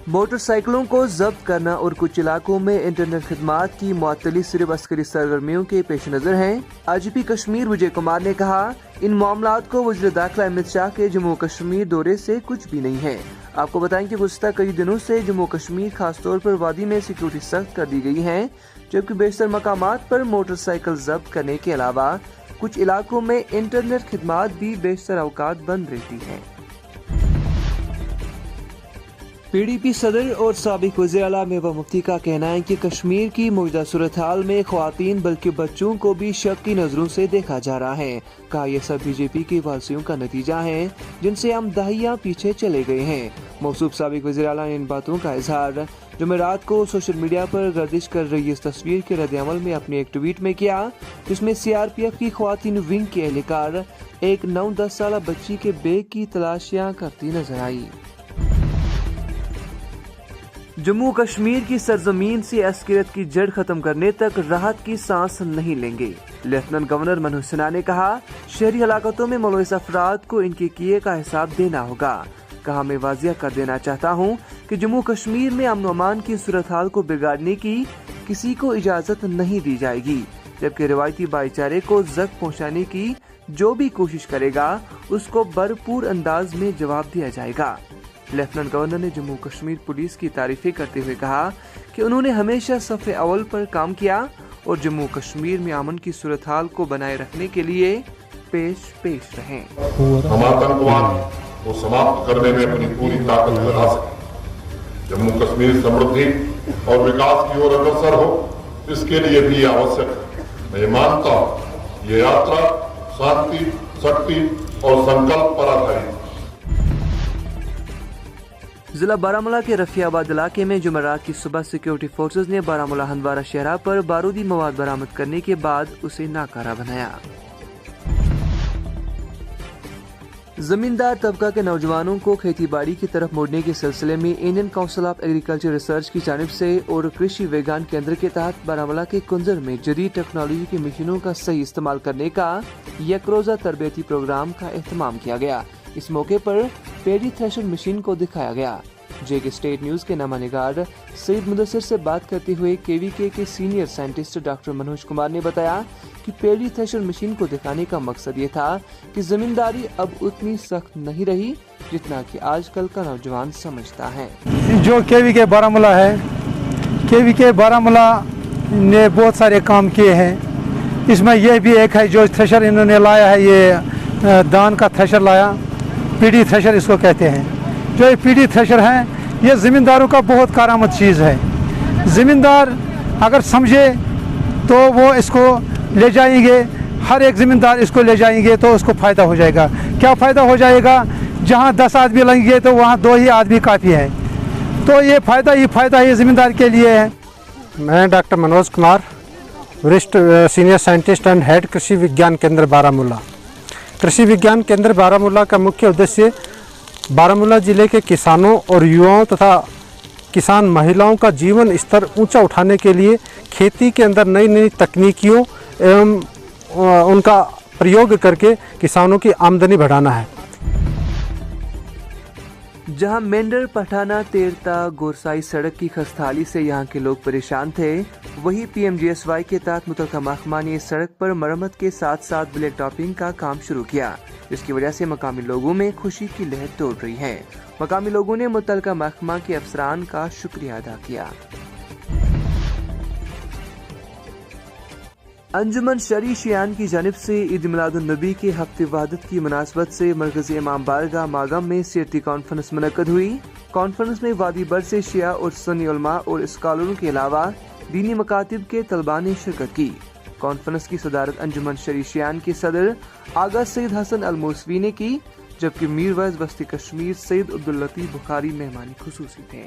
Motor سائیکلوں کو ضبط کرنا اور کچھ علاقوں میں انٹرنیٹ خدمات کی معطلی صرف عسکری سرگرمیوں کے پیش نظر ہیں۔ آئی جی پی کشمیر وجے کمار نے کہا ان معاملات کو وزیر داخلہ امت شاہ کے جموں کشمیر دورے سے کچھ بھی نہیں ہے۔ آپ کو بتائیں کہ گزشتہ کئی دنوں سے جموں کشمیر خاص طور پر وادی میں سیکیورٹی سخت کر دی گئی ہے، جبکہ بیشتر مقامات پر موٹر سائیکل ضبط کرنے کے علاوہ کچھ علاقوں میں انٹرنیٹ خدمات بھی بیشتر اوقات بند رہتی ہیں۔ پی ڈی پی صدر اور سابق وزیر اعلیٰ محبوبہ مفتی کا کہنا ہے کہ کشمیر کی موجودہ صورتحال میں خواتین بلکہ بچوں کو بھی شک کی نظروں سے دیکھا جا رہا ہے۔ کہا یہ سب بی جے پی کی پالیسیوں کا نتیجہ ہے جن سے ہم دہائیاں پیچھے چلے گئے ہیں۔ موصوف سابق وزیر اعلیٰ نے ان باتوں کا اظہار جمعرات کو سوشل میڈیا پر گردش کر رہی اس تصویر کے رد عمل میں اپنے ایک ٹویٹ میں کیا، جس میں سی آر پی ایف کی خواتین ونگ کے اہلکار ایک 9-10 سالہ بچی کے بیگ کی تلاشیاں کرتی نظر آئی۔ جموں کشمیر کی سرزمین سے عسکریت کی جڑ ختم کرنے تک راحت کی سانس نہیں لیں گے۔ لیفٹیننٹ گورنر منوج سنہا نے کہا شہری علاقوں میں ملوث افراد کو ان کے کیے کا حساب دینا ہوگا۔ کہا میں واضح کر دینا چاہتا ہوں کہ جموں کشمیر میں امن و امان کی صورتحال کو بگاڑنے کی کسی کو اجازت نہیں دی جائے گی، جبکہ روایتی بھائی چارے کو زخم پہنچانے کی جو بھی کوشش کرے گا اس کو بھرپور انداز میں جواب دیا جائے گا۔ لیفٹیننٹ گورنر نے جموں کشمیر پولیس کی تعریفیں کرتے ہوئے کہا کہ انہوں نے ہمیشہ صف اول پر کام کیا اور جموں کشمیر میں امن کی صورتحال کو بنائے رکھنے کے لیے پیش رہے۔ ہم آتنکواد کو سماپت کرنے میں اپنی پوری طاقت لگا سکیں، جموں کشمیر سمردھی اور وکاس کی اور اگرسر ہو، اس کے لیے بھی آوشک ہے۔ میں مانتا ہوں یہ یاترا شانتی، شکتی اور سنکلپ پر آدھارت۔ ضلع بارہمولہ کے رفیع آباد علاقے میں جمعرات کی صبح سیکیورٹی فورسز نے بارہمولہ ہندوارہ شہرہ پر بارودی مواد برآمد کرنے کے بعد اسے ناکارہ بنایا۔ زمیندار طبقہ کے نوجوانوں کو کھیتی باڑی کی طرف موڑنے کے سلسلے میں Indian council of agriculture research کی جانب سے اور کرشی ویگان کیندر کے تحت بارہمولہ کے کنزر میں جدید ٹیکنالوجی کی مشینوں کا صحیح استعمال کرنے کا یک روزہ تربیتی پروگرام کا اہتمام کیا گیا۔ اس موقع پر پیڈی تھریشر مشین کو دکھایا گیا۔ جے کے اسٹیٹ نیوز کے نامہ نگار سید مدثر سے بات کرتے ہوئے کے وی کے senior scientist doctor Manoj Kumar نے بتایا کہ پیڈی تھریشر مشین کو دکھانے کا مقصد یہ تھا کہ زمینداری اب اتنی سخت نہیں رہی جتنا کہ آج کل کا نوجوان سمجھتا ہے۔ جو کے وی کے بارہمولہ ہے، کے وی کے بارہمولہ نے بہت سارے کام کیے ہیں، اس میں یہ بھی ایک ہے جو تھریشر انہوں نے لایا ہے، یہ دان کا تھریشر لایا، پی ڈی تھریشر اس کو کہتے ہیں۔ جو یہ پی ڈی تھریشر ہیں یہ زمینداروں کا بہت کارآمد چیز ہے۔ زمیندار اگر سمجھے تو وہ اس کو لے جائیں گے، ہر ایک زمیندار اس کو لے جائیں گے تو اس کو فائدہ ہو جائے گا۔ کیا فائدہ ہو جائے گا؟ جہاں 10 آدمی لگیں گے تو وہاں 2 ہی آدمی کافی ہے، تو یہ فائدہ یہ زمیندار کے لیے ہے۔ میں ڈاکٹر منوج کمار، وریشٹھ senior scientist and head Krishi Vigyan Kendra Baramulla. Krishi Vigyan Kendra Baramulla کا مکھیہ ادیشیہ بارہمولہ ضلع کے کسانوں اور یواؤں تتھا کسان مہیلاؤں کا جیون استر اونچا اٹھانے کے لیے کھیتی کے اندر نئی تکنیکیوں ایوم ان کا پریوگ کر کے کسانوں کی آمدنی بڑھانا ہے۔ جہاں مینڈر پٹھانا تیرتا گورسائی سڑک کی خستحالی سے یہاں کے لوگ پریشان تھے، وہی P M G S Y کے تحت متعلقہ محکمہ نے اس سڑک پر مرمت کے ساتھ ساتھ بلیک ٹاپنگ کا کام شروع کیا، جس کی وجہ سے مقامی لوگوں میں خوشی کی لہر دوڑ رہی ہے۔ مقامی لوگوں نے متعلقہ محکمہ کے افسران کا شکریہ ادا کیا۔ انجمن شرعی شیعان کی جانب سے عید میلاد النبی کے ہفتے وحدت کی مناسبت سے مرکزی امام بارگاہ ماگم میں سیرتی کانفرنس منعقد ہوئی۔ کانفرنس میں وادی بھر سے شیعہ اور سنی علماء اور اسکالروں کے علاوہ دینی مکاتب کے طلباء نے شرکت کی۔ کانفرنس کی صدارت انجمن شرعی شیعان کے صدر آغا سید حسن الموسوی نے کی، جبکہ میر وائز وسطی کشمیر سید عبداللطیف بخاری مہمان خصوصی تھے۔